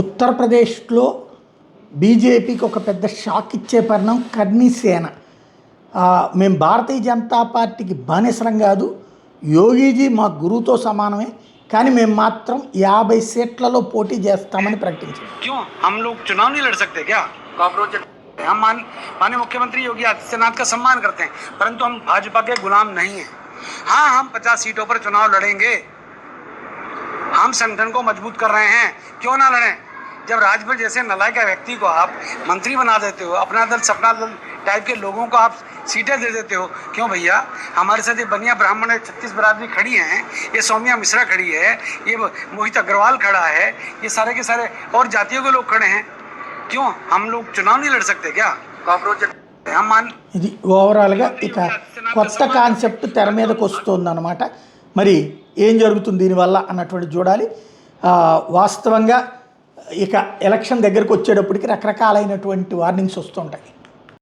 ఉత్తరప్రదేశ్లో బీజేపీకి ఒక పెద్ద షాక్ ఇచ్చే పరిణామం కర్ణి సేన. మేము భారతీయ జనతా పార్టీకి బానిసలం కాదు, యోగీజీ మా గురువుతో సమానమే, కానీ మేము మాత్రం 50 సీట్లలో పోటీ చేస్తామని ప్రకటించారు. क्यों हम लोग चुनाव नहीं लड़ सकते क्या? हम माननीय मुख्यमंत्री योगी आदित्यनाथ का सम्मान करते हैं, परंतु हम भाजपा के गुलाम नहीं हैं. हाँ, हम 50 सीटों पर चुनाव लड़ेंगे. हम संगठन को मजबूत कर रहे हैं, क्यों ना लड़ें? जब राजभर जैसे नलायक व्यक्ति को आप मंत्री बना देते हो, अपना दल सपना दल टाइप के लोगों को आप सीटें दे देते हो, क्यों भैया? हमारे साथ ये बनिया ब्राह्मण 36 बरादरी खड़ी हैं, ये सौम्या मिश्रा खड़ी है, ये मोहित अग्रवाल खड़ा है, ये सारे के सारे और जातियों के लोग खड़े हैं. क्यों हम लोग चुनाव नहीं लड़ सकते क्या? ఇది ఓవరాల్గా ఇక కొత్త కాన్సెప్ట్ తెర మీదకి వస్తుందన్నమాట. మరి ఏం జరుగుతుంది దీనివల్ల అన్నటువంటి చూడాలి. వాస్తవంగా ఇక ఎలక్షన్ దగ్గరకు వచ్చేటప్పటికి రకరకాలైనటువంటి వార్నింగ్స్ వస్తుంటాయి.